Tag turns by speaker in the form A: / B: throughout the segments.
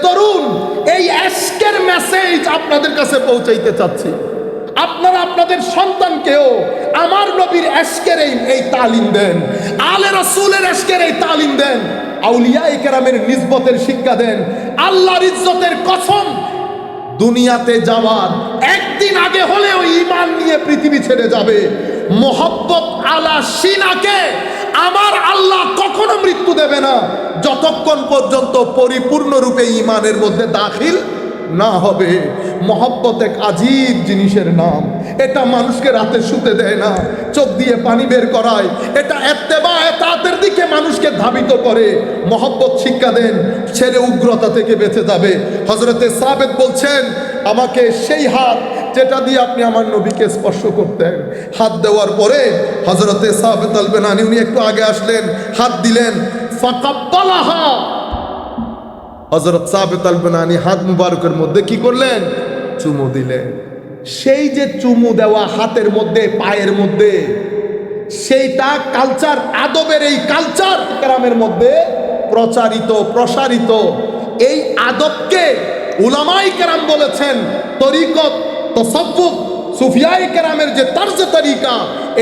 A: তরুণ, এই এশকের মেসেজ আপনাদের কাছে পৌঁছাইতে চাচ্ছি। আপনারা আপনাদের সন্তানকেও আমার নবীর এশকের এই তালিম দেন, আলে রাসূলের এশকের এই তালিম দেন, আউলিয়ায়ে কেরামের নিসবতের শিক্ষা দেন। আল্লাহর ইজ্জতের কসম, দুনিয়াতে যাওয়ার একদিন আগে হলেও ঈমান নিয়ে পৃথিবী ছেড়ে যাবে। মোহাব্বত আলা সিনাকে আমার আল্লাহ কখনো মৃত্যু দেবে না যতক্ষণ পর্যন্ত পরিপূর্ণরূপে ঈমানের মধ্যে দাখিল না হবে। মহব্বত এক আজীব জিনিসের নাম। এটা মানুষকে রাতে শুতে দেয় না, চোখ দিয়ে পানি বের করায়। এটা ইত্তেবা এতাতের দিকে মানুষকে ধাবিত করে। মহব্বত শিক্ষা দেন, ছেলে উগ্রতা থেকে বেঁচে যাবে। হযরতে সাবেত বলছেন, আমাকে সেই হাত যেটা দিয়ে আপনি আমার নবীকে স্পর্শ করতেন, হাত দেওয়ার পরে হযরতে সাবেত আল বুনানি উনি একটু আগে আসলেন, হাত দিলেন, ফাকাব্বালাহা। হযরত সাবেত আল বুনানি হাত মুবারকের মধ্যে কি করলেন? চুমু দিলেন। সেই যে চুমু দেওয়া হাতের মধ্যে, পায়ের মধ্যে, সেইটা কালচার, আদবের এই কালচার কেরামের মধ্যে প্রচারিত, প্রসারিত। এই আদবকে উলামায়ে কেরাম বলেছেন তরিকত, তাসাব্বুফ, সুফিয়ায়ে কেরামের যে তারজে তরিকা,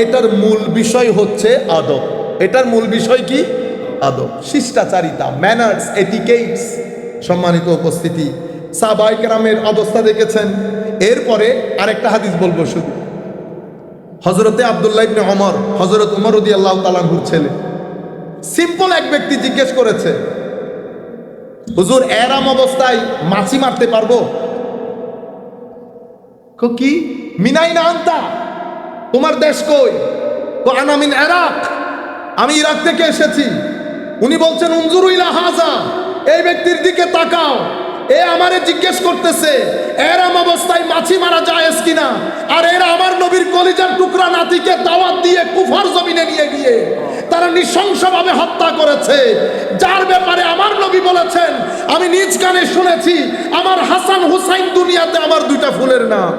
A: এটার মূল বিষয় হচ্ছে আদব। এটার মূল বিষয় কি? আদব, শিষ্টাচারিতা, ম্যানার্স, এটিকেটস। সম্মানিত উপস্থিতি, সাহাবায়ে কেরামের অবস্থা দেখেছেন। এরপরে আরেকটা হাদিস বলবো শুধু। হযরতে আব্দুল্লাহ ইবনে ওমর, হযরত ওমর রাদিয়াল্লাহু তাআলা আনহুর ছেলে, সিম্পল এক ব্যক্তি জিজ্ঞেস করেছে, হুজুর এরাম অবস্থায় মাছি মারতে পারবো? কি মিনাইনা আনতা, তোমার দেশ কই? তো আনা মিন ইরাক, আমি ইরাক থেকে এসেছি। উনি বলছেন, উনজুরু ইলা হাযা, এই ব্যক্তির দিকে তাকাও, এ আমারে জিজ্ঞেস করতেছে এরাম অবস্থায় মাছি মারা জায়েজ কিনা। আর এরা আমার নবীর কলিজার টুকরা নাতিকে দাওয়াত দিয়ে কুফার জমিনে নিয়ে গিয়ে তারা নৃশংসভাবে হত্যা করেছে, যার ব্যাপারে আমার নবী বলেছেন, আমি নিজ কানে শুনেছি, আমার হাসান হুসাইন দুনিয়াতে আমার দুইটা ফুলের নাম।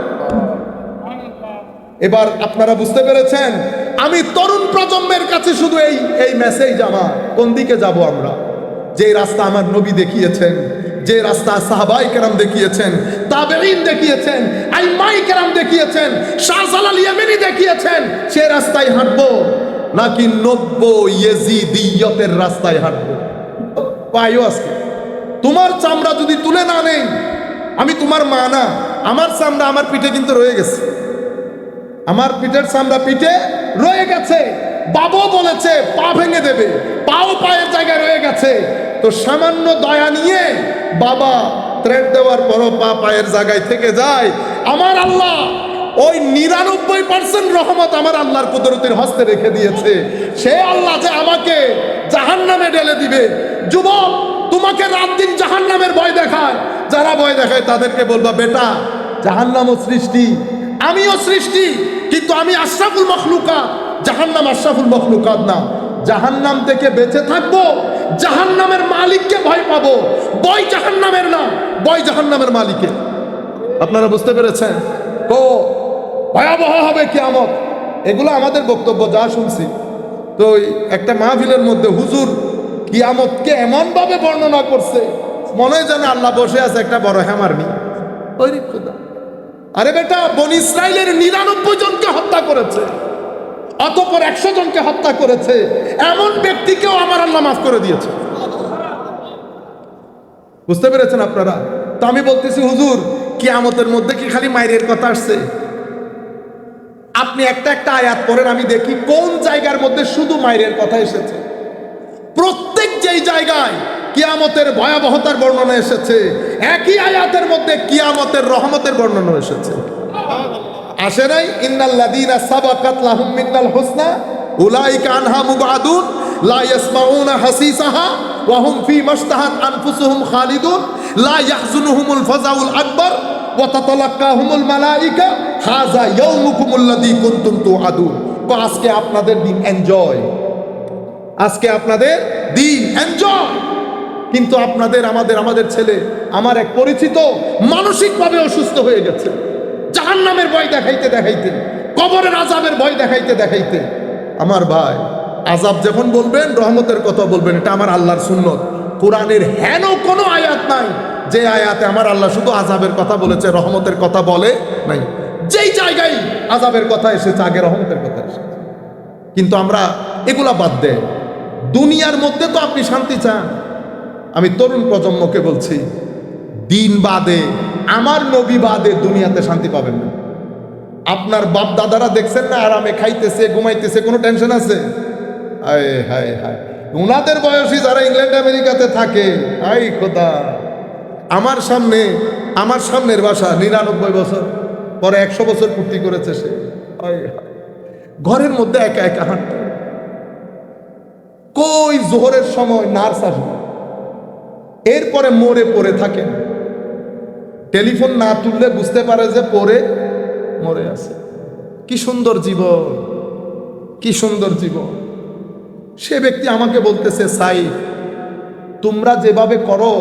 A: এবার আপনারা বুঝতে পেরেছেন, আমি তরুণ প্রজন্মের কাছে শুধু এই মেসেজ আমার, কোন দিকে যাব আমরা? যে রাস্তা আমার নবী দেখিয়েছেন, যে রাস্তা সাহাবায়ে কেরাম দেখিয়েছেন, তাবেঈন দেখিয়েছেন, আইম্মায়ে কেরাম দেখিয়েছেন, শাহজালাল ইয়ামানি দেখিয়েছেন, সে রাস্তায় হাঁটবো নাকি নব্য ইয়েজিদিয়তের রাস্তায় হাঁটবো? পাইও আজকে তোমার চামড়া যদি তুলে না নেই, আমি তোমার মা না, আমার চামড়া আমার পিঠে কিন্তু রয়ে গেছে, আমার পিঠের চামড়া পিঠে রয়ে গেছে। বাবু বলেছে পা ভেঙে দেবে, পাও পায়ের জায়গায় রয়ে গেছে। তো সামান্য দয়া নিয়ে বাবা থ্রেড দেওয়ার পরও পা পায়ের জায়গায় থেকে যায়। আমার আল্লাহ ওই 99% রহমত আমার আল্লাহর কুদরতের হস্তে রেখে দিয়েছে। সে আল্লাহ যে আমাকে জাহান্নামে ঢেলে দিবে। যুবক, তোমাকে রাত দিন জাহান্নামের ভয় দেখায়, যারা ভয় দেখায় তাদেরকে বলবা, বেটা জাহান্নামও সৃষ্টি, আমিও সৃষ্টি, কিন্তু আমি আশরাফুল মখলুকাত, জাহান্নাম আশরাফুল মখলুকাত না। জাহান্নাম থেকে বেঁচে থাকবো, জাহান্নামের মালিককে ভয় পাবো, ভয় জাহান্নামের না, ভয় জাহান্নামের মালিকের। আপনারা বুঝতে পেরেছেন? তো ভয়াবহ হবে কিয়ামত। এগুলো আমাদের বক্তব্য, যা শুনছি। তো একটা মাহফিলের মধ্যে হুজুর কিয়ামতকে এমন ভাবে বর্ণনা করছে, মনে হয় যেন আল্লাহ বসে আছে একটা বড় হ্যামার নিয়ে। ওই খোদা, আরে বেটা, বনি ইসরাইলের 99 জনকে হত্যা করেছে, অতঃপর 100 জনকে হত্যা করেছে, এমন ব্যক্তিকেও আমার আল্লাহ মাফ করে দিয়েছে। বুঝতে পেরেছেন আপনারা? তো আমি বলতেছি, হুজুর কিয়ামতের মধ্যে কি খালি মাইরের কথা আসছে? আপনি একটা একটা আয়াত পড়েন, আমি দেখি কোন জায়গার মধ্যে শুধু মাইরের কথা এসেছে। প্রত্যেক যেই জায়গায় কিয়ামতের ভয়াবহতার বর্ণনা এসেছে, একই আয়াতের মধ্যে কিয়ামতের রহমতের বর্ণনা এসেছে। আসে নাই? ইন্নাল্লাযীনা সাবাকাত লাহুম মিনাল হুসনা উলাইকা আনহা মুবআদুন লা ইয়াসমাউনা হাসিসাহা ওয়া হুম ফী মাশতাহাত আনফুসুহুম খালিদুন লা ইয়াহজুনুহুমুল ফাযাউল আকবার ওয়া তাতালাক্কাহুমুল মালায়েকা হাযা ইয়াউমুকুমুল্লাযী কুনতুম তুআদুন। তো আজকে আপনাদের দিন, এনজয়। আজকে আপনাদের দিন, এনজয়। কিন্তু আপনাদের, আমাদের ছেলে, আমার এক পরিচিত মানসিকভাবে অসুস্থ হয়ে গেছে, জাহান্নামের ভয় দেখাইতে দেখাইতে, কবরের আযাবের ভয় দেখাইতে দেখাইতে। আমার ভাই, আযাব যখন বলবেন, রহমতের কথা বলবেন, এটা আমার আল্লাহর সুন্নত। কোরআনের হেন কোনো আয়াত নাই যে আয়াতে আমার আল্লাহ শুধু আযাবের কথা বলেছে, রহমতের কথা বলে নাই। যেই জায়গায় আযাবের কথা এসেছে আগে রহমতের কথা এসেছে। কিন্তু আমরা এগুলা বাদ দেয়। দুনিয়ার মধ্যে তো আপনি শান্তি চান। আমি তরুণ প্রজন্মকে বলছি, দিন বাদে, আমার নবী বাদে দুনিয়াতে শান্তি পাবেন না। আপনার বাপ দাদারা দেখছেন না আরামে খাইতেছে, ঘুমাইতেছে, কোনো টেনশন আছে? হায় হায় হায়, উনাদের বয়সী যারা ইংল্যান্ড আমেরিকাতে থাকে, আই খোদা, আমার সামনের বাসা 99 বছর পরে 100 বছর পূর্তি করেছে সে। হায় হায়, ঘরের মধ্যে একা একা হাঁটতে, কই জোহরের সময় নার্স আসবে, এরপরে মরে পড়ে থাকেন। টেলিফোন না তুললে বুঝতে পারে যে পড়ে মরে আছে। কি সুন্দর জীবন, কি সুন্দর জীবন। সে ব্যক্তি আমাকে বলতেছে, সাইফ, তোমরা যেভাবে করো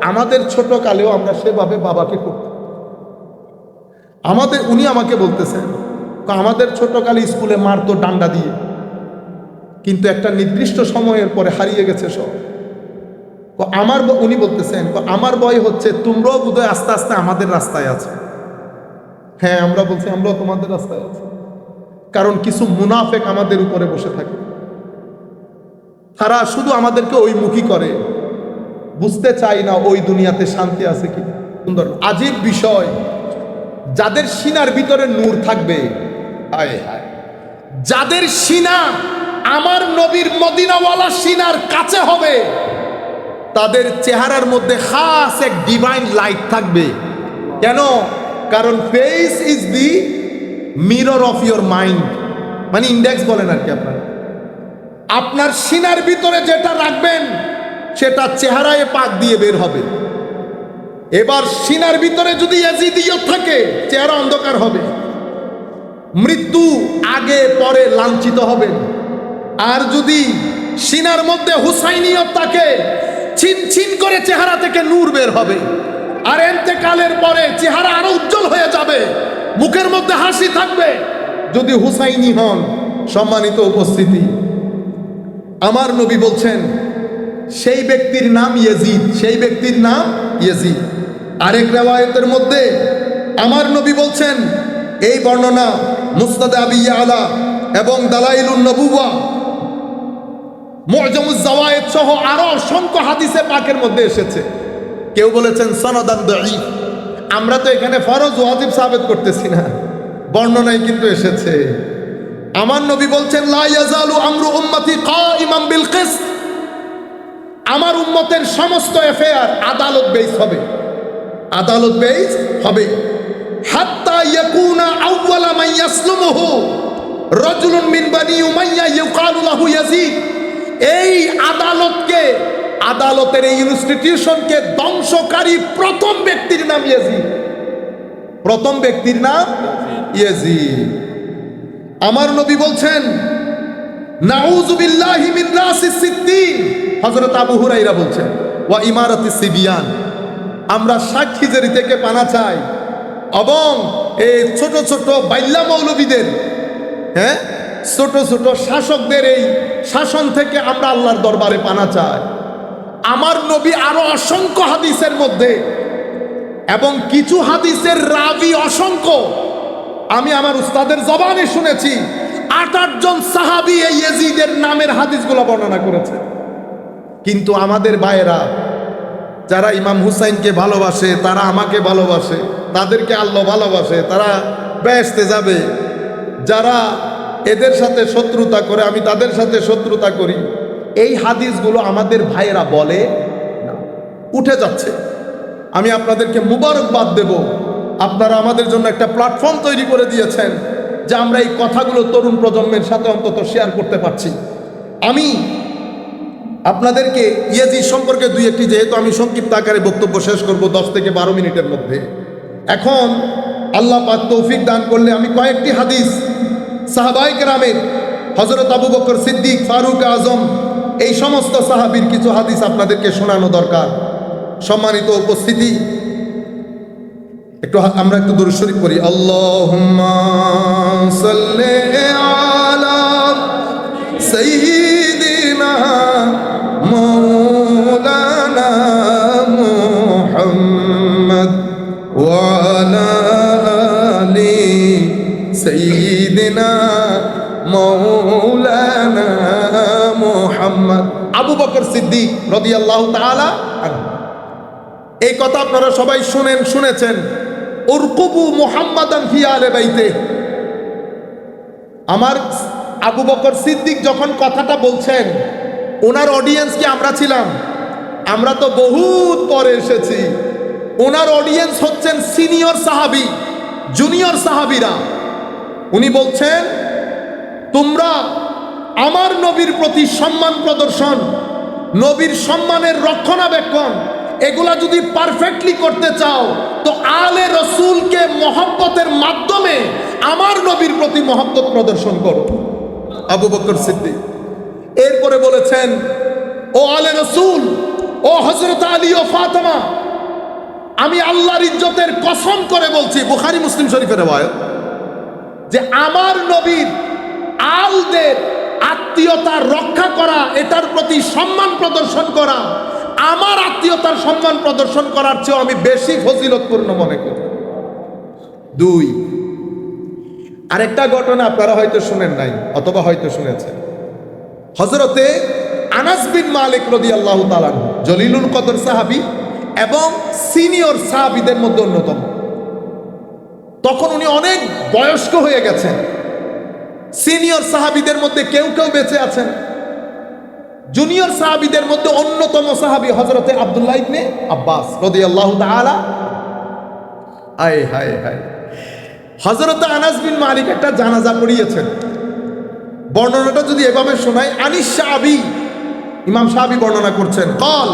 A: আমাদের ছোট কালেও আমরা সেভাবে বাবাকে করতাম। উনি আমাকে বলতেছেন, আমাদের ছোট কালে স্কুলে মারতো ডান্ডা দিয়ে, কিন্তু একটা নির্দিষ্ট সময়ের পরে হারিয়ে গেছে সব। উনি বলতেছেন, আমার ভয় হচ্ছে তোমরাও বোধহয় আস্তে আস্তে আমাদের রাস্তায় আছে। হ্যাঁ, আমরা বলছি আমরাও তোমাদের রাস্তায় আছি, কারণ কিছু মুনাফেক আমাদের উপরে বসে থাকে। তারা শুধু আমাদেরকে ওই মুখী করে, বুঝতে চাই না ওই দুনিয়াতে শান্তি আছে কি। সুন্দর আজীব বিষয়, যাদের সিনার ভিতরে নূর থাকবে, হায় হায়, যাদের সিনা আমার নবীর মদিনাওয়ালা সিনার কাছে হবে, তাদের চেহারার মধ্যে খাস এক ডিভাইন লাইট থাকবে। কেন? কারণ face is the mirror of your mind, মানে ইন্ডেক্স বলেন আর কি। আপনার সিনার ভিতরে যেটা রাখবেন সেটা চেহারায় পাক দিয়ে বের হবে। এবার সিনার ভিতরে যদি ইয়াজিদিয়ত থাকে, চেহারা অন্ধকার হবে, মৃত্যু আগে পরে লাঞ্ছিত হবেন। আর যদি সিনার মধ্যে হুসাইনিয়ত থাকে, ছিন ছিন করে চেহারা থেকে নূর বের হবে। আর এন্তেকালের পরে চেহারা আরো উজ্জ্বল হয়ে যাবে, মুখের মধ্যে হাসি থাকবে যদি হুসাইনি হন। সম্মানিত উপস্থিতি, আমার নবী বলছেন সেই ব্যক্তির নাম ইয়াজিদ, সেই ব্যক্তির নাম ইয়াজিদ। আরেক রিওয়ায়াতের মধ্যে আমার নবী বলছেন, এই বর্ণনা মুসনাদ আবি ইয়ালা এবং দালাইলুন নবুওয়া, মুআজামুজ জাওয়ায়েদ সহ আরো অসংখ্য হাদিসে পাকের মধ্যে এসেছে। কেউ বলেছেন সনদান দাঈফ। আমরা তো এখানে ফরজ ওয়াজিব সাবেত করতেছি না, বর্ণনায় কিন্তু এসেছে। আমার নবী বলছেন, লা ইয়াজালু আমরু উম্মতি কাইমান বিল কিসত, আমার উম্মতের সমস্ত এফেয়ার আদালত বেস হবে, আদালত বেস হবে। হাত্তা ইয়াকুনা আউওয়ালা মান ইয়াসলুমুহু রাজুলুন মিন বানি উমাইয়া ইউকালু লাহু ইয়াজিদ। এই আদালতকে, আদালতের এই ইনস্টিটিউশনকে ধ্বংসকারী প্রথম ব্যক্তির নাম ইয়াজিদ, প্রথম ব্যক্তির নাম ইয়াজিদ। আমার নবী বলছেন, নাউযু বিল্লাহি মিন রাসিস সিদ্দিন, হযরত আবু হুরায়রা বলছেন, ওয়া ইমারাতিস সিবিয়ান, আমরা সাক্ষীজারি থেকে পানা চাই এবং এই ছোট ছোট বাইল্লা মৌলবীদের, হ্যাঁ, ছোট ছোট শাসকদের এই শাসন থেকে আমরা আল্লাহর দরবারে পানা চাই। আমার নবী আরো অসংখ্য হাদিসের মধ্যে, এবং কিছু হাদিসের রাবি অসংখ্য, আমি আমার উস্তাদের জবানে শুনেছি 8-8 জন সাহাবী এই ইয়াজিদের নামের হাদিসগুলো বর্ণনা করেছে। কিন্তু আমাদের ভাইয়েরা যারা ইমাম হুসাইনকে ভালোবাসে, তারা আমাকে ভালোবাসে, তাদেরকে আল্লাহ ভালোবাসে, তারা বেহেশতে যাবে। যারা এদের সাথে শত্রুতা করে, আমি তাদের সাথে শত্রুতা করি, এই হাদিসগুলো আমাদের ভাইয়েরা বলে না, উঠে যাচ্ছে। আমি আপনাদেরকে মুবারকবাদ দেব, আপনারা আমাদের জন্য একটা প্ল্যাটফর্ম তৈরি করে দিয়েছেন যে আমরা এই কথাগুলো তরুণ প্রজন্মের সাথে অন্তত শেয়ার করতে পারছি। আমি আপনাদেরকে ইয়াজিদ সম্পর্কে দুই একটি, যেহেতু আমি সংক্ষিপ্ত আকারে বক্তব্য শেষ করব 10 থেকে 12 মিনিটের মধ্যে, এখন আল্লাহ পাক তৌফিক দান করলে আমি কয়েকটি হাদিস সাহাবায়ে কেরামের, হযরত আবু বকর সিদ্দিক, ফারুক আজম, এই সমস্ত সাহাবীর কিছু হাদিস আপনাদেরকে শোনানো দরকার। সম্মানিত উপস্থিতি, আমরা একটু দুরূদ শরীফ পড়ি। আল্লাহুম্মা সাল্লি আলা সাইয়্যিদিনা মাওলানা মুহাম্মদ ওয়া আলা আলি সাইয়্যিদিনা মাওলানা মুহাম্মদ। আবু বকর সিদ্দিক রাদিয়াল্লাহু তাআলা আনহু। এই কথা আপনারা সবাই শুনেছেন, উরকুবু মুহাম্মাদান ফি আলে বাইতে। আমার আবু বকর সিদ্দিক যখন কথাটা বলছেন, ওনার অডিয়েন্স কি আমরা ছিলাম? আমরা তো বহুত পরে এসেছি। ওনার অডিয়েন্স হচ্ছেন সিনিয়র সাহাবী, জুনিয়র সাহাবীরা। উনি বলছেন, তোমরা আমার নবীর প্রতি সম্মান প্রদর্শন, নবীর সম্মানের রক্ষণাবেক্ষণ, এগুলা যদি পারফেক্টলি করতে চাও তো আলে রসুলকে মহব্বতের মাধ্যমে আমার নবীর প্রতি মহব্বত প্রদর্শন করো। আবু বকর সিদ্দিক এরপরে বলেছেন, ও আলে রসুল, ও হযরত আলী ও ফাতেমা, আমি আল্লাহর ইজ্জতের কসম করে বলছি, বুখারী মুসলিম শরীফের রওয়ায়াত, যে আমার নবীর আলদের আত্মীয়তা রক্ষা করা, এটার প্রতি সম্মান প্রদর্শন করা, আমার আত্মীয়তার সম্মান প্রদর্শন করার চেয়ে আমি বেশি ফজিলতপূর্ণ মনে করি। দুই, আরেকটা ঘটনা আপনারা হয়তো শুনেন নাই অথবা হয়তো শুনেছেন। হযরতে আনাস বিন মালিক রাদিয়াল্লাহু তাআলা আনহু জলিলুল কদর সাহাবী এবং সিনিয়র সাহাবীদের মধ্যে অন্যতম। তখন উনি অনেক বয়স্ক হয়ে গেছেন। সিনিয়র সাহাবীদের মধ্যে কেউ কেউ বেঁচে আছেন। জুনিয়র সাহাবীদের মধ্যে অন্যতম সাহাবী হযরতে আব্দুল্লাহ ইবনে আব্বাস রাদিয়াল্লাহু তাআলা। আয় হায় হায়, হযরতে আনাস বিন মালিক একটা জানাজা পড়িয়েছেন। বর্ণনাটা যদি এভাবে শোনায়, আনিস শাআবী, ইমাম শাআবী বর্ণনা করছেন, قال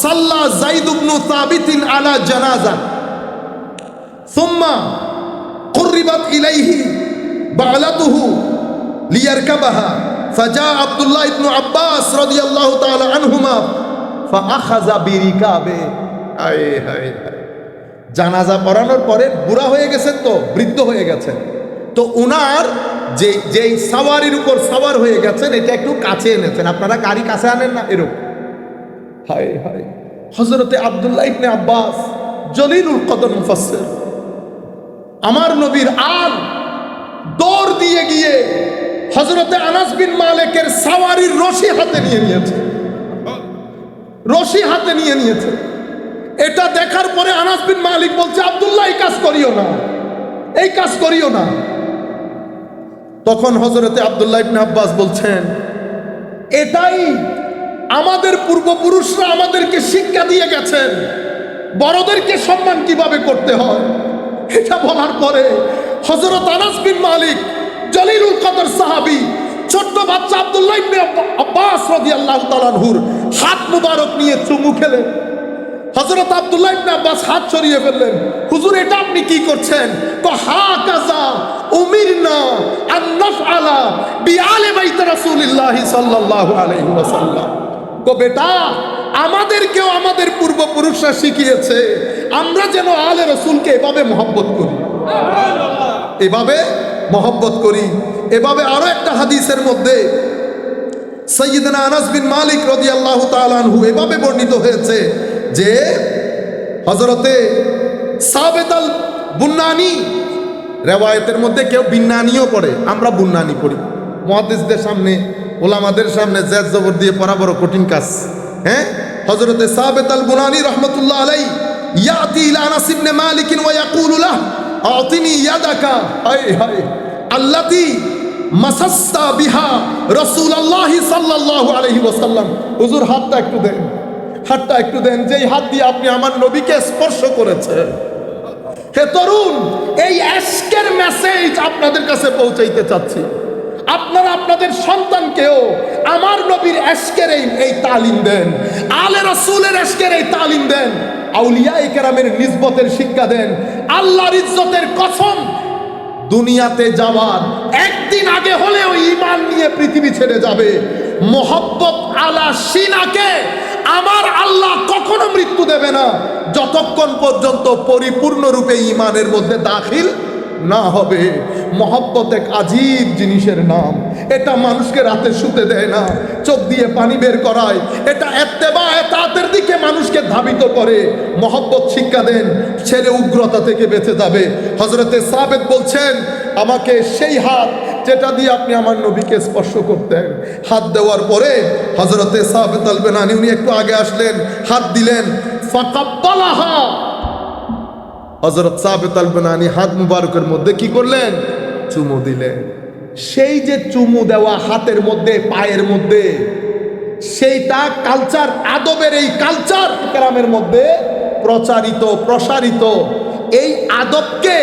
A: صلى زيد بن ثابت على جنازة ثم قربت إليه بعلته ليركبها فجاء عبد الله بن عباس رضي الله تعالى عنهما فأخذ بركابه। আয় হায় হায়, জানাজা পড়ানোর পরে বুড়া হয়ে গেছেন, তো বৃদ্ধ হয়ে গেছেন, তো উনার যেই সাওয়ারির উপর সাওয়ার হয়ে গেছেন এটা একটু কাছে এনেছেন। আপনারা গাড়ি কাছে আনেন না এরকম? হায় হায়, হযরতে আব্দুল্লাহ ইবনে আব্বাস জলিলুল কদর মুফাসসির, আমার নবীর আল দৌড় দিয়ে গিয়ে হযরতে আনাস বিন মালিকের সাওয়ারির রশি হাতে নিয়ে নিয়েছে, রশি হাতে নিয়ে নিয়েছে। এটা দেখার পরে আনাস বিন মালিক বলছে, আব্দুল্লাহ এই কাজ করিও না, এই কাজ করিও না। তখন হযরতে আব্দুল্লাহ ইবনে আব্বাস বলছেন, এটাই আমাদের পূর্বপুরুষরা আমাদেরকে শিক্ষা দিয়ে গেছেন, বড়দেরকে সম্মান কিভাবে করতে হয়। এটা বলার পরে হযরত আনাস বিন মালিক জলিলুল কদর সাহাবী, ছোট্ট বাচ্চা আব্দুল্লাহ ইবনে আব্বাস রাদিয়াল্লাহু তাআলা আনহুর হাত মুবারক নিয়ে চুমু খেলেন। হযরত আব্দুল্লাহ ইবনে আব্বাস হাত সরিয়ে ফেললেন, হুজুর এটা আপনি কি করছেন? হাকাযা উমিরনা আন নাফআলা বিআলি বাইত রাসূলিল্লাহ সাল্লাল্লাহু আলাইহি ওয়াসাল্লাম। গো বেটা, আমাদেরকেও আমাদের পূর্বপুরুষরা শিখিয়েছে আমরা যেন আলে রাসূলকে এভাবে মহব্বত করি, এভাবে মহব্বত করি। এভাবে আরো একটা হাদিসের মধ্যে সাইয়্যিদনা আনাস বিন মালিক রাদিয়াল্লাহু তাআলা আনহু এভাবে বর্ণিত হয়েছে যে হযরতে সাবিত আল বুন্নানি, রিওয়ায়াতের মধ্যে কেউ বিন্নানিও পড়ে, আমরা বুন্নানি পড়ি। মুহাদ্দিসদের সামনে, ওলামাদের সামনে জেদ জবর দিয়ে পড়া বড় কঠিন কাজ। হ্যাঁ, হযরতে সাবিত আল বুন্নানি রাহমাতুল্লাহ আলাইহি ইয়াতি ইলা আনাস ইবনে মালিক ওয়া ইয়াকুলু লাহু আতিনি ইয়াদাকা হায় হায় আল্লাতী মাসাসতা বিহা রাসূলুল্লাহ সাল্লাল্লাহু আলাইহি ওয়াসাল্লাম। হুজুর হাতটা একটু দেন, হাতটা একটু দেন, যেই হাত দিয়ে আপনি আমার নবীকে স্পর্শ করেছেন। হে তরুণ, এই আশকের মেসেজ আপনাদের কাছে পৌঁছাইতে চাচ্ছি। আপনারা আপনাদের সন্তানকেও আমার নবীর আশকের এই তালিম দেন, আলে রাসূলের আশকের এই তালিম দেন, আউলিয়ায়ে কেরামের নিসবতের শিক্ষা দেন। আল্লাহর ইজ্জতের কসম, দুনিয়াতে যাওয়ার একদিন আগে হলেও ঈমান নিয়ে পৃথিবী ছেড়ে যাবে। মোহব্বত আলা সিনাকে আমার আল্লাহ কখনো মৃত্যু দেবে না যতক্ষণ পর্যন্ত পরিপূর্ণরূপে ঈমানের মধ্যে দাখিল না হবে। মহব্বত এক আজীব জিনিসের নাম। এটা মানুষকে রাতে শুতে দেয় না, চোখ দিয়ে পানি বের করায়। এটা ইত্তেবা এতাতের দিকে মানুষকে ধাবিত করে। মহব্বত শিক্ষা দেন, ছেলে উগ্রতা থেকে বেঁচে যাবে। হযরতে সাবেত বলছেন, আমাকে সেই হাত যেটা দিয়ে আপনি আমার নবীকে স্পর্শ করতেন, হাত দেওয়ার পরে হযরতে সাবেত আল বুনানি উনি একটু আগে আসলেন, হাত দিলেন, ফাকাব্বালাহা। হযরত সাবেত আল বুনানি হাত মুবারকের মধ্যে কি করলেন? চুমু দিলেন। সেই যে চুমু দেওয়া হাতের মধ্যে, পায়ের মধ্যে, সেইটা কালচার, আদবের এই কালচার কেরামের মধ্যে প্রচারিত, প্রসারিত। এই আদবকে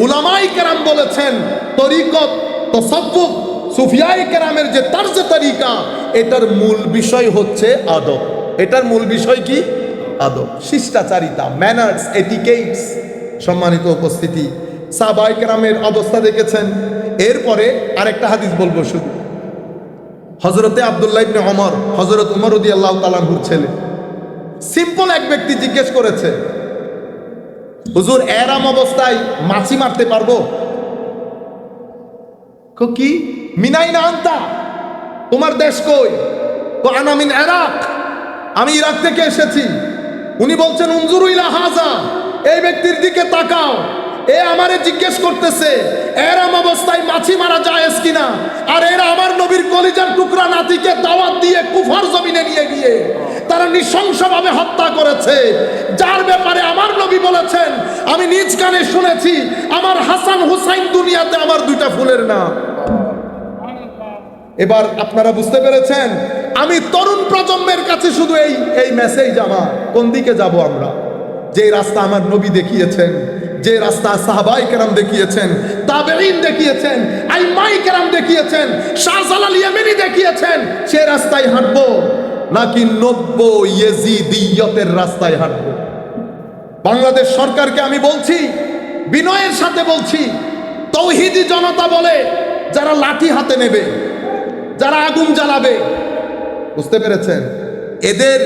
A: উলামায়ে কেরাম বলেছেন তরিকত, তাসাব্বুফ, সুফিয়ায়ে কেরামের যে তারজে তরিকা, এটার মূল বিষয় হচ্ছে আদব। এটার মূল বিষয় কি? আদব, শিষ্টাচারিতা, ম্যানার্স, এটিকেটস। সম্মানিত উপস্থিতি, সাহাবায়ে কেরামের অবস্থা দেখেছেন। এরপরে আরেকটা হাদিস বলবো শুধু। হযরতে আব্দুল্লাহ ইবনে ওমর, হযরত ওমর রাদিয়াল্লাহু তাআলা আনহুর ছেলে, সিম্পল এক ব্যক্তি জিজ্ঞেস করেছে, হুজুর এরাম অবস্থায় মাছি মারতে পারবো? কি মিনাইনা আনতা, তোমার দেশ কই? আনা মিন ইরাক, আমি ইরাক থেকে এসেছি। উনি বলছেন, উনজুরু ইলা হাযা, এই ব্যক্তির দিকে তাকাও, এ আমারে জিজ্ঞেস করতেছে এরাম অবস্থায় মাছি মারা জায়েজ কিনা। আর এরা আমার নবীর কলিজার টুকরা নাতিকে দাওয়াত দিয়ে কুফার জমিনে নিয়ে গিয়ে তারা নৃশংসভাবে হত্যা করেছে, যার ব্যাপারে আমার নবী বলেছেন, আমি নিজ কানে শুনেছি, আমার হাসান হুসাইন দুনিয়াতে আমার দুইটা ফুলের নাম। এবার আপনারা বুঝতে পেরেছেন, আমি তরুণ প্রজন্মের কাছে শুধু এই মেসেজ আমার, কোন দিকে যাব আমরা? যে রাস্তা আমার নবী দেখিয়েছেন, যে রাস্তা সাহাবায়ে কেরাম দেখিয়েছেন, তাবেঈন দেখিয়েছেন, আইম্মায়ে কেরাম দেখিয়েছেন, শাহজালাল ইয়ামানি দেখিয়েছেন, সে রাস্তায় হাঁটবো, নাকি 90 ইয়েজিদিয়তের রাস্তায় হাঁটবো? বাংলাদেশ সরকারকে আমি বলছি, বিনয়ের সাথে বলছি, তৌহিদি জনতা বলে যারা লাঠি হাতে নেবে, যারা আগুন জ্বালাবে, বুঝতে পেরেছেন? এদের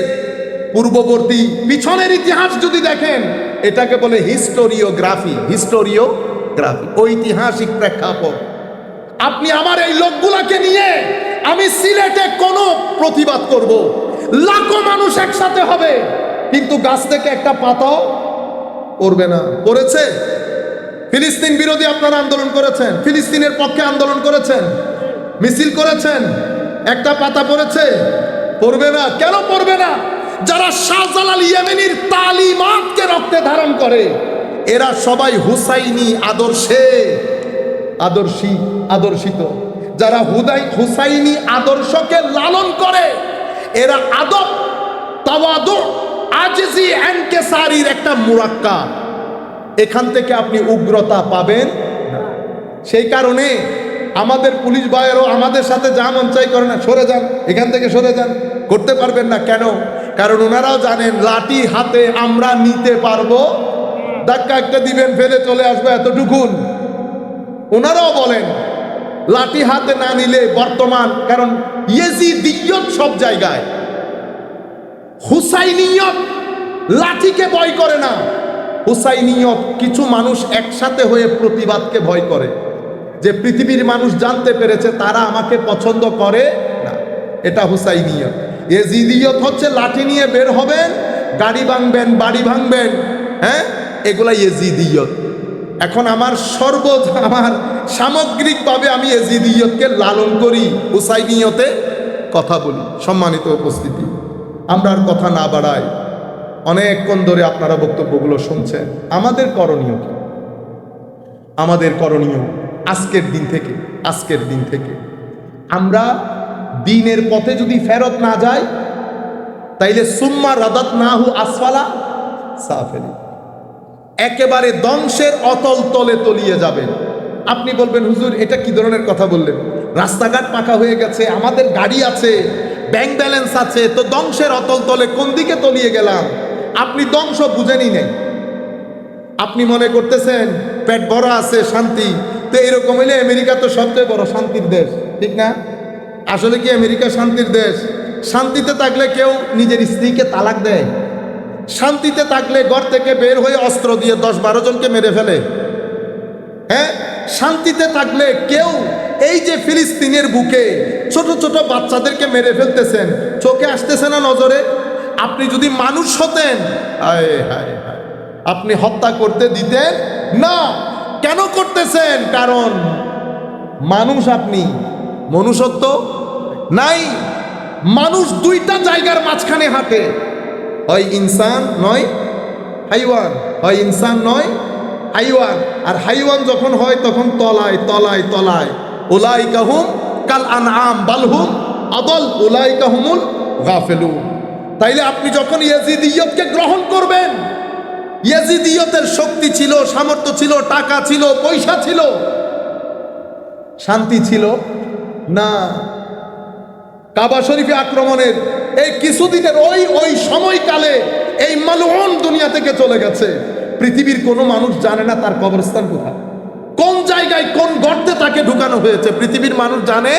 A: পূর্ববর্তী পিছনের ইতিহাস যদি দেখেন, এটাকে বলে হিস্টোরিওগ্রাফি। হিস্টোরিওগ্রাফি, ঐতিহাসিক প্রেক্ষাপট। আপনি আমার এই লোকগুলাকে নিয়ে আমি সিলেটে কোনো প্রতিবাদ করব, লাখো মানুষ একসাথে হবে, কিন্তু গাছ থেকে একটা পাতাও পড়বে না। পড়েছে? ফিলিস্তিন বিরোধী আপনারা আন্দোলন করেছেন, ফিলিস্তিনের পক্ষে আন্দোলন করেছেন, মিছিল করেছেন, একটা পাতা পড়েছে? পড়বে না। কেন পড়বে না? যারা শাহজালাল ইয়ামানির তালিমাতকে রক্তে ধারণ করে, এরা সবাই হুসাইনি আদর্শে আদর্শিত। যারা হুসাইনি আদর্শকে লালন করে, এরা আদব, তাওয়াদু, আজজি, ইনকিসারির একটা মুরাক্কাব। এখান থেকে আপনি উগ্রতা পাবেন না। সেই কারণে আমাদের পুলিশ ভাইয়েরও আমাদের সাথে যা মন চাই করে না, সরে যান, এখান থেকে সরে যান, করতে পারবেন না। কেন? কারণ ওনারাও জানেন লাঠি হাতে আমরা নিতে পারবো, ধাক্কা একটা দিবেন, ফেলে চলে আসবে, এতটুকুন। ওনারাও বলেন লাঠি হাতে না নিলে বর্তমান, কারণ ইয়েজিদিয়ত সব জায়গায়, হুসাইনিয়ত লাঠিকে ভয় করে না, হুসাইনিয়ত কিছু মানুষ একসাথে হয়ে প্রতিবাদকে ভয় করে, যে পৃথিবীর মানুষ জানতে পেরেছে তারা আমাকে পছন্দ করে না, এটা হুসাইনিয়ত। ইয়েজিদিয়ত হচ্ছে লাঠি নিয়ে বের হবেন, গাড়ি ভাঙবেন, বাড়ি ভাঙবেন, হ্যাঁ, এগুলা ইয়েজিদিয়ত। এখন আমার সামগ্রিকভাবে আমি ইয়েজিদিয়তকে লালন করি, হুসাইনিয়তে কথা বলি। সম্মানিত উপস্থিতি, আমরা আর কথা না বাড়াই, অনেকক্ষণ ধরে আপনারা বক্তব্যগুলো শুনছেন। আমাদের করণীয় কি? আমাদের করণীয় আজকের দিন থেকে আমরা দ্বীনের পথে যদি ফেরত না যাই, তাইলে সুম্মা রাদাতনাহু আসফালা সাফিলিন, একেবারে ধ্বংসের অতল তলে তলিয়ে যাবেন। আপনি বলবেন, হুজুর এটা কি ধরনের কথা বললেন? রাস্তাঘাট পাকা হয়ে গেছে, আমাদের গাড়ি আছে, ব্যাংক ব্যালেন্স আছে, তো ধ্বংসের অতল তলে কোন দিকে তলিয়ে গেলাম? আপনি ধ্বংস বুঝেনই নেই। আপনি মনে করতেছেন পেট ভরা আছে, শান্তি। তো এরকম হইলে আমেরিকা তো সবচেয়ে বড় শান্তির দেশ, ঠিক না? আসলে কি আমেরিকা শান্তির দেশ? শান্তিতে থাকলে কেউ নিজের স্ত্রীকে তালাক দেয়? শান্তিতে থাকলে ঘর থেকে বের হয়ে অস্ত্র দিয়ে 10-12 জনকে মেরে ফেলে? হ্যাঁ, শান্তিতে থাকলে কেউ এই যে ফিলিস্তিনের বুকে ছোট ছোট বাচ্চাদেরকে মেরে ফেলতেছেন, চোখে আসতেছে না নজরে? আপনি যদি মানুষ হতেন, হায় হায় হায়, আপনি হত্যা করতে দিতেন না। কেন করতেছেন? কারণ মানুষ আপনি, মনুষ্যত্ব নাই। মানুষ দুইটা জায়গার মাঝখানে হাঁটে, হয় ইনসান নয় হাইওয়ান, হয় ইনসান নয় হাইওয়ান। আর হাইওয়ান যখন হয় তখন তলায় তলায় তলায়। উলাইকা হুম কাল আনআম বাল হুম আদল উলাইকা হুমুল গাফিলুন। তাইলে আপনি যখন ইয়াজিদিয়তকে গ্রহণ করবেন, ইয়াজিদিয়তের শক্তি ছিল, সামর্থ্য ছিল, টাকা ছিল, পয়সা ছিল, শান্তি ছিল না। কাবা শরীফে আক্রমণের এই কিছুদিনের ওই সময়কালে এই মালউন দুনিয়া থেকে চলে গেছে। পৃথিবীর কোনো মানুষ জানে না তার কবরস্থান কোথায়, কোন জায়গায়, কোন গর্তে তাকে ঢুকানো হয়েছে। পৃথিবীর মানুষ জানে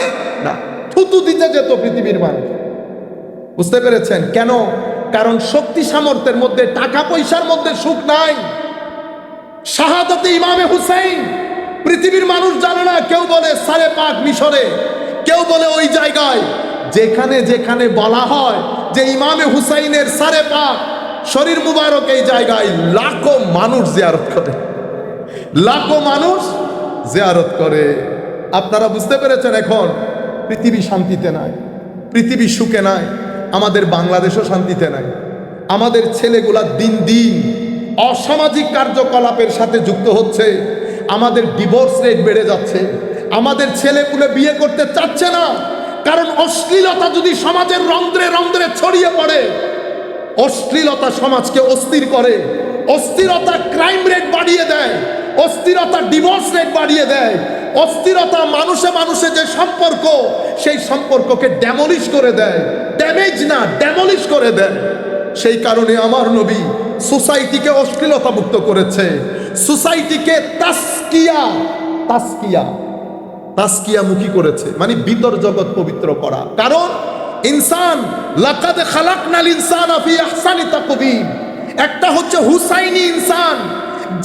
A: না। থুতু দিতে যেত পৃথিবীর মানুষ। বুঝতে পেরেছেন কেন? কারণ শক্তি সামর্থ্যের মধ্যে, টাকা পয়সার মধ্যে সুখ নাই। শাহাদাতে ইমামে হুসাইন পৃথিবীর মানুষ জানে না। কেউ বলে সারে পাক মিশরে, কেউ বলে ওই জায়গায়। যেখানে যেখানে বলা হয় যে ইমামে হুসাইনের সারে পাক শরীর মুবারক, এই জায়গায় লাখো মানুষ জিয়ারত করে, লাখো মানুষ জিয়ারত করে। আপনারা বুঝতে পেরেছেন এখন পৃথিবী শান্তিতে নাই, পৃথিবী সুখে নাই, আমাদের বাংলাদেশও শান্তিতে নাই। আমাদের ছেলেগুলা দিন দিন অসামাজিক কার্যকলাপের সাথে যুক্ত হচ্ছে, আমাদের ডিভোর্স রেট বেড়ে যাচ্ছে, আমাদের ছেলেপুলে বিয়ে করতে চাচ্ছে না। কারণ অশ্লীলতা যদি সমাজের রন্ধ্রে রন্ধ্রে ছড়িয়ে পড়ে, অশ্লীলতা সমাজকে অস্থির করে, অস্থিরতা ক্রাইম রেট বাড়িয়ে দেয়, অস্থিরতা ডিভোর্স রেট বাড়িয়ে দেয়, অস্থিরতা মানুষে মানুষে যে সম্পর্ক, সেই সম্পর্ককে ড্যামলিশ করে দেয়, ড্যামেজ না ড্যামলিশ করে দেয়। সেই কারণে আমার নবী সোসাইটিকে অশ্লীলতা মুক্ত করেছে, সোসাইটিকে তাসকিয়া তাসকিয়া তাসকিয়ামুখী করেছে, মানে ভিতর জগৎ পবিত্র করা। কারণ ইনসান লাকাদ খালাকনাল ইনসানা ফি আহসানি তাকওয়িম, একটা হচ্ছে হুসাইনি ইনসান।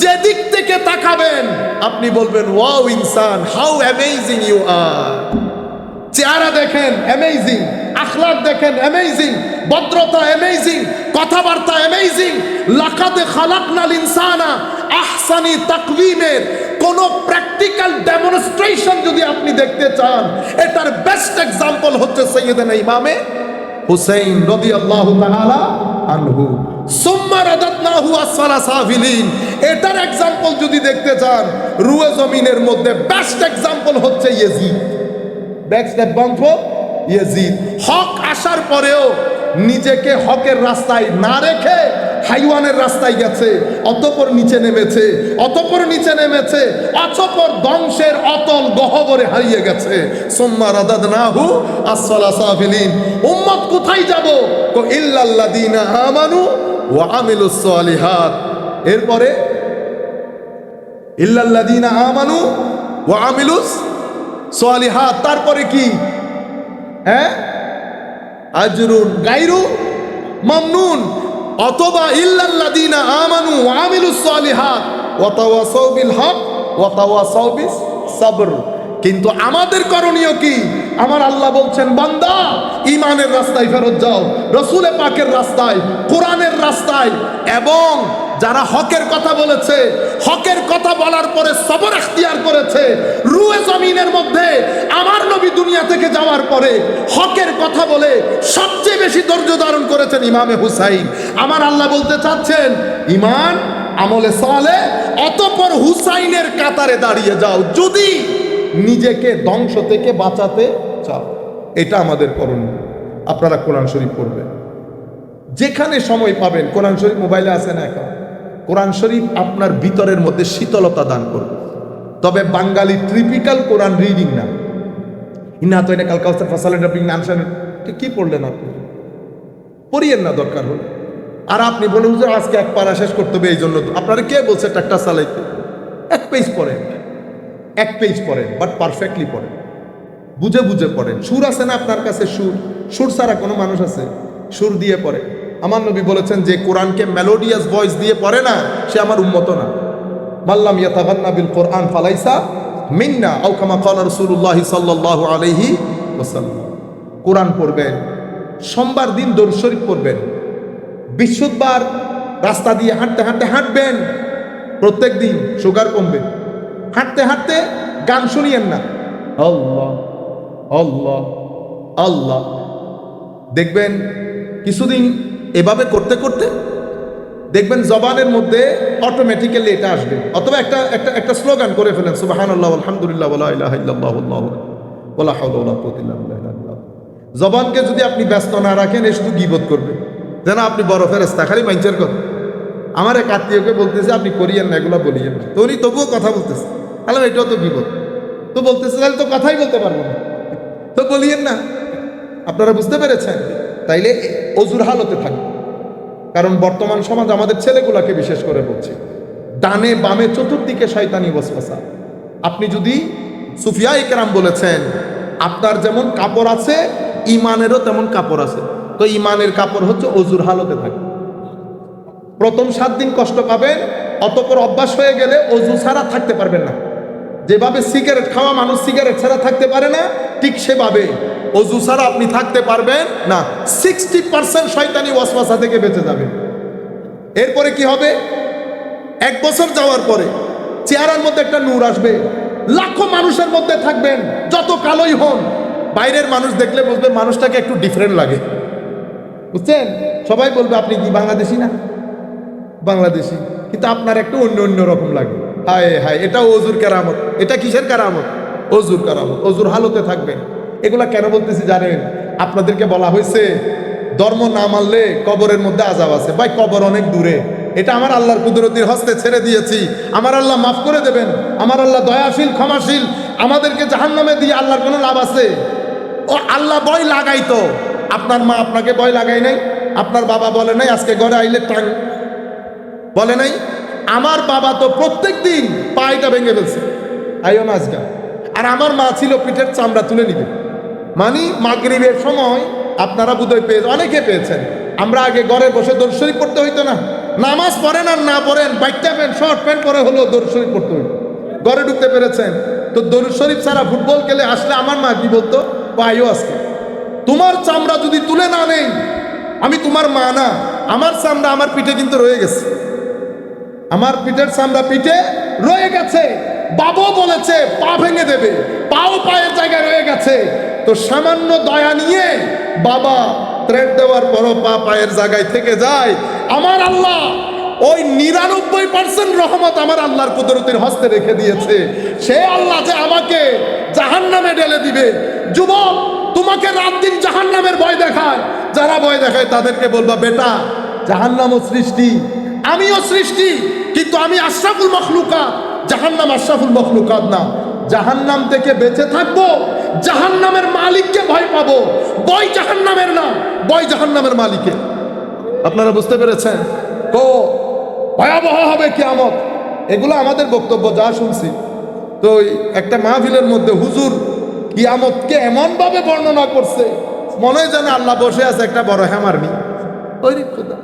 A: যেদিক থেকে তাকাবেন আপনি বলবেন ওয়াও ইনসান, হাউ অ্যামেজিং ইউ আর। চেহারা দেখেন অ্যামেজিং, আখলাক দেখেন অ্যামেজিং, ভদ্রতা অ্যামেজিং, কথাবার্তা অ্যামেজিং। লাকাদ খালাকনাল ইনসানা আহসানি তাকওয়িমের কোন প্র্যাকটিক্যাল ডেমনস্ট্রেশন যদি আপনি দেখতে চান, এটার বেস্ট এক্সাম্পল হচ্ছে সাইয়েদনা ইমামে হুসাইন রাদিয়াল্লাহু তাআলা আনহু। সুম্মা রাদাদনাহু আসফালা সাফিলিন, এটার এক্সাম্পল যদি দেখতে চান, রুয়ে জমিনের মধ্যে বেস্ট এক্সাম্পল হচ্ছে ইয়াজিদ। Best example Yazid. হক আসার পরেও নিজেকে হকের রাস্তায় না রেখে হাইওয়ানের রাস্তায় গেছে, অতঃপর নিচে নেমেছে, অতঃপর নিচে নেমেছে, অতঃপর ধ্বংসের অতল গহ্বরে হারিয়ে গেছে। সুম্মা রাদাদনাহু আসফালা সাফিলিন। উম্মত কোথায় যাব? কো ইল্লাল্লাযীনা আমানু ওয়া আমিলুস সালিহাত। এরপরে ইল্লাল্লাযীনা আমানু ওয়া আমিলুস সালিহাত, তারপরে কি? হ্যাঁ, আজরুন গায়রু মামনুন, অথবা ইল্লাল্লাযীনা আমানু ওয়া আমিলুস সালিহাত ওয়া তাওয়াসাউ বিল হক ওয়া তাওয়াসাউ বিস সাবর। কিন্তু আমাদের করণীয় কি? আমার আল্লাহ বলছেন, বান্দা ঈমানের রাস্তায় ফেরত যাও, রাসূল পাকের রাস্তায়, কোরআনের রাস্তায়। এবং যারা হকের কথা বলেছে, হকের কথা বলার পরে সবর ইখতিয়ার করেছে, রুয়ে জমিনের মধ্যে আমার নবী দুনিয়া থেকে যাওয়ার পরে হকের কথা বলে সবচেয়ে বেশি ধৈর্য ধারণ করেছেন ইমামে হুসাইন। আমার আল্লাহ বলতে চাচ্ছেন, ঈমান আমলে সালেহ, অতঃপর হুসাইনের কাতারে দাঁড়িয়ে যাও যদি নিজেকে ধ্বংস থেকে বাঁচাতে চাও। এটা আমাদের করণীয়। আপনারা কোরআন শরীফ পড়বেন, যেখানে সময় পাবেন। কোরআন শরীফ মোবাইলে আছে না এখন? কোরআন শরীফ আপনার ভিতরের মধ্যে শীতলতা দান করবে। তবে বাঙালি ট্রিপিক্যাল কোরআন রিডিং না। ইন্না তো এটা কালকাউসার ফাসালের রাব্বিং নানশান কি পড়লেন আপনি? পড়িয়েন না দরকার হলে। আর আপনি বলে হুজুর আজকে এক পারা শেষ করতে হবে, এই জন্য আপনারা কে বলছে ট্রাক্টর চালাইতে? এক পেজ পড়েন, এক পেজ পড়েন, বাট পারফেক্টলি পড়েন, বুঝে বুঝে পড়েন। সুর আছে না আপনার কাছে? সুর, সুর ছাড়া কোনো মানুষ আছে? সুর দিয়ে পড়ে। আমার নবী বলেছেন যে কোরআনকে মেলোডিয়াস ভয়েস দিয়ে পড়ে না, সে আমার উম্মত না। মাল্লাম ইয়াতাগান্না বিল কোরআন ফালাইসা মিন্না আও কামা ক্বালা রাসূলুল্লাহ সাল্লাল্লাহু আলাইহি ওয়াসাল্লাম। কোরআন পড়বেন, সোমবার দিন দরুদ শরীফ পড়বেন, বৃহস্পতিবার রাস্তা দিয়ে হাঁটতে হাঁটতে হাঁটবেন, প্রত্যেক দিন সুগার কমবে। হাঁটতে হাঁটতে গান শুনিয়েন না, আল্লাহ আল্লাহ আল্লাহ। দেখবেন কিছুদিন এভাবে করতে করতে দেখবেন জবানের মধ্যে অটোমেটিক্যালি এটা আসবে। অথবা একটা একটা একটা স্লোগান করে ফেলেন, সুবহানাল্লাহ আলহামদুলিল্লাহ ওয়ালা ইলাহা ইল্লাল্লাহ আল্লাহু ওয়ালা হাওলা ওয়ালা কুওয়াতা ইল্লা বিল্লাহ। জবানকে যদি আপনি ব্যস্ত না রাখেন, এ শুধু গীবত করবে, যেন আপনি বড় ফেরেশতা, খালি মাইন্সের কথা। আমার এক আত্মীয়কে বলতেছে আপনি করিয়েন না, এগুলো বলিয়েন না, তো উনি তবুও কথা বলতেছে। আলাম এটাও তো গীবত, তো বলতেছে তাহলে তো কথাই বলতে পারবো না, তো বলিয়েন না। আপনারা বুঝতে পেরেছেন? তাইলে অজুর হালতে থাকবে। কারণ বর্তমান সমাজ আমাদের ছেলেগুলাকে বিশেষ করে বলছে, ডানে বামে চতুর্দিকে শয়তানি ওয়াসওয়াসা। আপনি যদি সুফিয়া ইকরাম বলেছেন আপনার যেমন কাপড় আছে ইমানেরও তেমন কাপড় আছে, তো ইমানের কাপড় হচ্ছে অজুর হালতে থাকে। প্রথম 7 দিন কষ্ট পাবেন, অতঃপর অভ্যাস হয়ে গেলে অজু ছাড়া থাকতে পারবেন না। যেভাবে সিগারেট খাওয়া মানুষ সিগারেট ছাড়া থাকতে পারে না, ঠিক সেভাবে অজু ছাড়া আপনি থাকতে পারবেন না। 60% শয়তানি ওয়াসওয়াসা থেকে বেঁচে যাবে। এরপরে কি হবে? 1 বছর যাওয়ার পরে চেহারার মধ্যে একটা নূর আসবে। লাখো মানুষের মধ্যে থাকবেন, যত কালোই হন, বাইরের মানুষ দেখলে বুঝবে মানুষটাকে একটু ডিফারেন্ট লাগে, বুঝছেন? সবাই বলবে আপনি কি বাংলাদেশি না? বাংলাদেশি, কিন্তু আপনার একটু অন্য অন্য রকম লাগে। হায় হায়, এটা অজুর কারামত। এটা কিসের কারামত? অজুর কারামত। অজুর হালতে থাকবেন। এগুলা কেন বলতেছি জানেন? আপনাদেরকে বলা হয়েছে ধর্ম না মানলে কবরের মধ্যে আযাব আছে। ভাই, কবর অনেক দূরে, এটা আমার আল্লাহর কুদরতির হস্তে ছেড়ে দিয়েছি। আমার আল্লাহ মাফ করে দেবেন, আমার আল্লাহ দয়াশীল ক্ষমাশীল। আমাদেরকে জাহান্নামে দিয়ে আল্লাহর কোনো লাভ আছে? ও আল্লাহ ভয় লাগাইতো। আপনার মা আপনাকে ভয় লাগাই নাই? আপনার বাবা বলে নাই আজকে ঘরে আইলে টাং বলে নাই? আমার বাবা তো প্রত্যেক দিন পায়টা ভেঙে ফেলছে, আইও না আজকে। আর আমার মা ছিল পিঠের চামড়া তুলে নিবে। মানে মাগরিবের সময় আপনারা বোধহয় অনেকে পেয়েছেন, আমরা আগে ঘরে বসে দরুদ শরীফ পড়তে হইতো না। নামাজ পড়েন আর না পড়েন, বাইকটা প্যান্ট শর্ট প্যান্ট পরে হলেও দরুদ শরীফ পড়তে হইতো। ঘরে ঢুকতে পেরেছেন তো? দরুদ শরীফ ছাড়া ফুটবল খেলে আসলে আমার মা কি বলতো? আইও আজকে। তোমার চামড়া যদি তুলে না নেই, আমি তোমার মা না। আমার চামড়া আমার পিঠে কিন্তু রয়ে গেছে, আমার পিঠের চামড়া পিঠে রয়ে গেছে। বাবাও বলেছে পা ভেঙে দেবে, পাও পায়ের জায়গায় রয়ে গেছে। তো সামান্য দয়া নিয়ে বাবা থ্রেড দেওয়ার পরও পা পায়ের জায়গায় থেকে যায়। আমার আল্লাহ ওই 99% রহমত আমার আল্লাহর কুদরতের হস্তে রেখে দিয়েছে। সে আল্লাহ যে আমাকে জাহান্নামে ঢেলে দিবে। যুবক, তোমাকে রাত দিন জাহান্নামের ভয় দেখায়, যারা ভয় দেখায় তাদেরকে বলবা বেটা জাহান্নামও সৃষ্টি, আমিও সৃষ্টি, কিন্তু আমি আশরাফুল মখলুকাত, জাহান্নাম আশরাফুল মখলুকাত না। জাহান্নাম থেকে বেঁচে থাকবো, জাহান্নামের মালিককে ভয় পাবো। ভয় জাহান্নামের না, ভয় জাহান্নামের মালিকের। আপনারা বুঝতে পেরেছেন? তো ভয়াবহ হবে কিয়ামত। এগুলো আমাদের বক্তব্য যা শুনছি। তো একটা মাহফিলের মধ্যে হুজুর কিয়ামতকে এমন ভাবে বর্ণনা করছে, মনে হয় যেন আল্লাহ বসে আছে একটা বড় হ্যামার নিয়ে। ওই খোদা,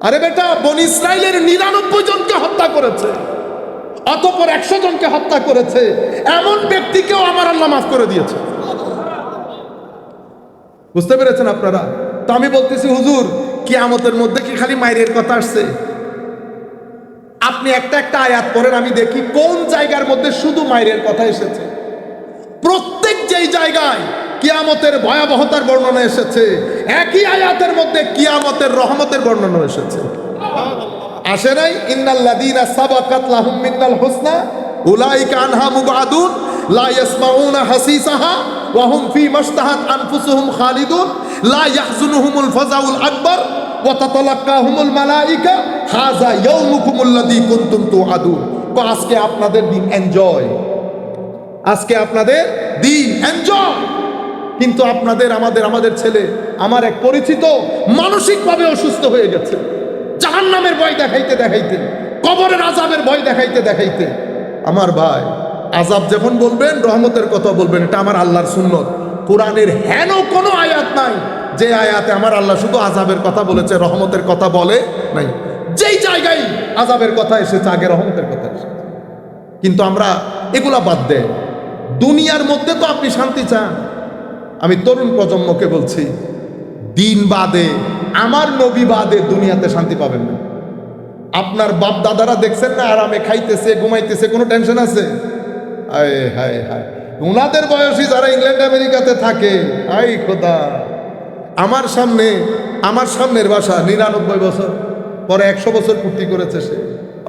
A: আরে বেটা, বনি ইসরাইলের 99 জনকে হত্যা করেছে, অতঃপর 100 জনকে হত্যা করেছে। এমন ব্যক্তিকেও আমার আল্লাহ মাফ করে দিয়েছে। বুঝতে পেরেছেন আপনারা? তো আমি বলতেছি হুজুর কিয়ামতের মধ্যে কি খালি মায়ের কথা আসছে? আপনি একটা একটা আয়াত পড়েন, আমি দেখি কোন জায়গার মধ্যে শুধু মায়ের কথা এসেছে। প্রত্যেক যেই জায়গায় কিয়ামতের ভয়াবহতার বর্ণনা এসেছে, একই আয়াতের মধ্যে কিয়ামতের রহমতের বর্ণনা এসেছে। আসে নাই? ইন্নাল্লাযীনা সাবাকাত লাহুম মিনাল হুসনা উলাইকা আনহা মুবআদুন লা ইয়াসমাউনা হাসিসাহা ওয়া হুম ফী মাশতাহাত আনফুসুহুম খালিদুন লা ইয়াহজুনুহুমুল ফাযাউল আকবার ওয়া তাতালাক্কাহুমুল মালায়েকা হাযা ইয়াউমুকুমুল্লাযী কুনতুম তুআদুন। তো আজকে আপনাদের দিন, এনজয়। আজকে আপনাদের দিন, এনজয়। কিন্তু আপনাদের আমাদের ছেলে, আমার এক পরিচিত মানসিকভাবে অসুস্থ হয়ে গেছে, জাহান্নামের ভয় দেখাইতে দেখাইতে, কবরের আযাবের ভয় দেখাইতে দেখাইতে। আমার ভাই, আযাব যখন বলবেন রহমতের কথা বলবেন, এটা আমার আল্লাহর সুন্নত। কোরআনের হেন কোনো আয়াত নাই যে আয়াতে আমার আল্লাহ শুধু আযাবের কথা বলেছে, রহমতের কথা বলে নাই। যেই জায়গায় আযাবের কথা এসেছে আগে রহমতের কথা এসেছে। কিন্তু আমরা এগুলা বাদ দেই। দুনিয়ার মধ্যে তো আপনি শান্তি চান। আমি তরুণ প্রজন্মকে বলছি, দিন বাদে, আমার নবী বাদে দুনিয়াতে শান্তি পাবেন না। আপনার বাপ দাদারা দেখছেন না আরামে খাইতেছে, ঘুমাইতেছে, কোনো টেনশন আছে? আয় হায় হায়, ওনাদের বয়সী যারা ইংল্যান্ড আমেরিকাতে থাকে, আই খোদা, আমার সামনের বাসা 99 বছর পরে 100 বছর পূর্তি করেছে সে।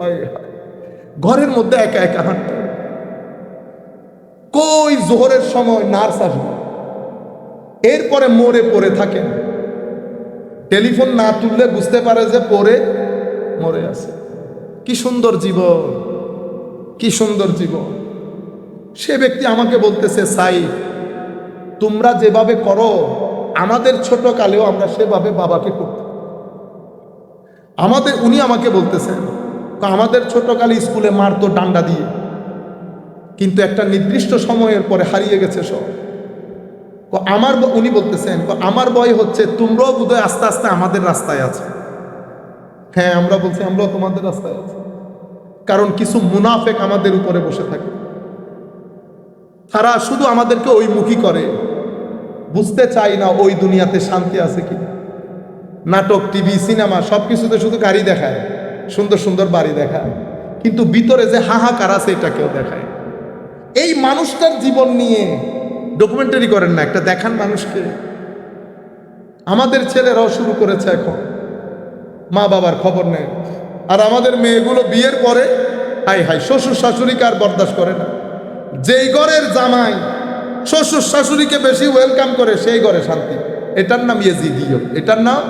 A: আয় হায়, ঘরের মধ্যে একা একা হাঁটতে, কই জোহরের সময় নার্স আসবে, এরপরে মরে পড়ে থাকেন, টেলিফোন না তুললে বুঝতে পারে যে পড়ে মরে আছে। কি সুন্দর জীবন, কি সুন্দর জীবন। সে ব্যক্তি আমাকে বলতেছে, সাই তোমরা যেভাবে করো, আমাদের ছোট কালেও আমরা সেভাবে বাবাকে করতাম। উনি আমাকে বলতেছেন, আমাদের ছোটকালে স্কুলে মারতো ডান্ডা দিয়ে, কিন্তু একটা নির্দিষ্ট সময়ের পরে হারিয়ে গেছে সব। উনি বলতেছেন, আমার ভয় হচ্ছে তোমরাও বোধহয় আস্তে আস্তে আমাদের রাস্তায় আছে। হ্যাঁ, আমরা বলছি আমরাও তোমাদের রাস্তায় আছি, কারণ কিছু মুনাফেক আমাদের উপরে বসে থাকে, তারা শুধু আমাদেরকে ওই মুখী করে, বুঝতে চাই না ওই দুনিয়াতে শান্তি আছে কি। নাটক, টিভি, সিনেমা সবকিছুতে শুধু গাড়ি দেখায়, সুন্দর সুন্দর বাড়ি দেখায়, কিন্তু ভিতরে যে হাহাকার আছে এটা কেউ দেখায়। এই মানুষটার জীবন নিয়ে ডকুমেন্টারি করেন না, একটা দেখান মানুষকে। আমাদের ছেলেরাও শুরু করেছে এখন, মা বাবার খবর নেয়। আর আমাদের মেয়েগুলো বিয়ের পরে হাই হাই শ্বশুর শাশুড়িকে আর বরদাস্ত করে না। যেই ঘরের জামাই শ্বশুর শাশুড়িকে বেশি ওয়েলকাম করে সেই ঘরে শান্তি। এটার নাম ইয়েজিদিয়ত, এটার নাম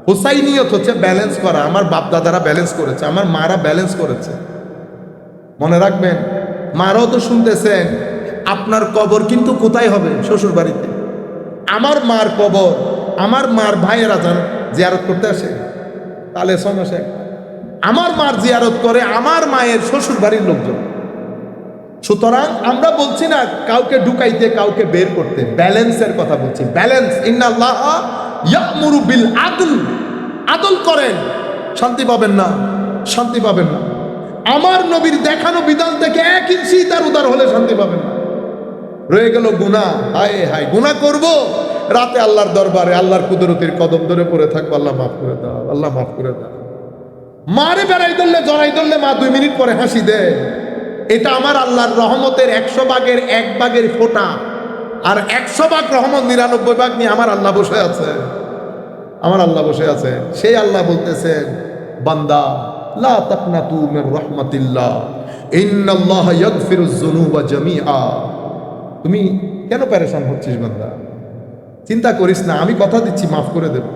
A: হুসাইনিয়ত, হচ্ছে ব্যালেন্স করা। আমার বাপ দাদারা ব্যালেন্স করেছে, আমার মারা ব্যালেন্স করেছে। মনে রাখবেন, মারাও তো শুনতেছেন, আপনার কবর কিন্তু কোথায় হবে? শ্বশুর বাড়িতে। আমার মার কবর, আমার মার ভাইয়েরা যান জিয়ারত করতে আসে, তাহলে সমস্যা। আমার মার জিয়ারত করে আমার মায়ের শ্বশুর বাড়ির লোকজন। সুতরাং আমরা বলছি না কাউকে ঢুকাইতে, কাউকে বের করতে, ব্যালেন্সের কথা বলছি। ব্যালেন্স, ইন্নাল্লাহ ইয়ামুরু বিল আদল, আদল করেন, শান্তি পাবেন না, শান্তি পাবেন না। আমার নবীর দেখানো বিধান থেকে 1 ইঞ্চি তার উদার হলে শান্তি পাবেন না। রয়ে গেল গুনাহ, হায় হায় গুনাহ করব, রাতে আল্লাহর দরবারে আল্লাহর কুদরতের কদম ধরে পড়ে থাকবো, আল্লাহ মাফ করে দাও, আল্লাহ মাফ করে দাও। মারে বেড়াই ধরলে, জড়াই ধরলে মা 2 মিনিট পরে হাসি দেয়। এটা আমার আল্লাহর রহমতের 100 ভাগের 1 ভাগের ফোঁটা। আর 100 ভাগ রহমত 99 ভাগ নিয়ে আমার আল্লাহ বসে আছে, আমার আল্লাহ বসে আছে। সেই আল্লাহ বলতেছেন, বান্দা লা তাকনাতু মির রাহমাতিল্লাহ ইন্নাল্লাহা ইয়াগফিরুয যুনুবা জামিআ। তুমি কেন পেরেশান হচ্ছিস বান্দা? চিন্তা করিস না, আমি কথা দিচ্ছি মাফ করে দেব,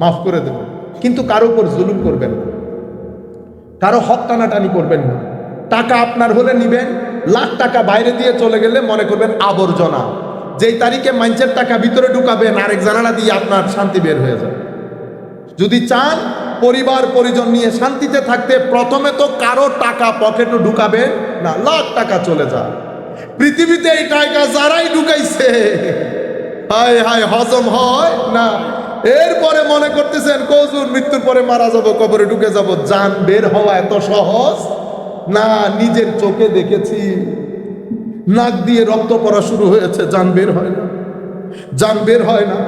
A: মাফ করে দেব। কিন্তু কারো উপর জুলুম করবেন না, কারো হক টানাটানি করবেন না। টাকা আপনার হলে নিবেন, লাখ টাকা বাইরে দিয়ে চলে গেলে মনে করবেন আবর্জনা। যেই তারিখে মানুষের টাকা ভিতরে ঢুকাবেন, আরেক জানালা দিয়ে আপনার শান্তি বের হয়ে যাবে। যদি চান পরিবার পরিজন নিয়ে শান্তিতে থাকতে, প্রথমে তো কারো টাকা পকেটে ঢুকাবেন না, লাখ টাকা চলে যায়। পৃথিবীতে এই টাকা যারাই ঢুকাইছে, হায় হায় হজম হয় না। এরপরে মনে করতেছেন কজুর মৃত্যুর পরে মারা যাব, কবরে ঢুকে যাব। জান বের হওয়া এত সহজ না, নিজের চোখে দেখেছি, নাক দিয়ে রক্ত পড়া শুরু হয়েছে, জান বের হয় না, জান বের হয় না।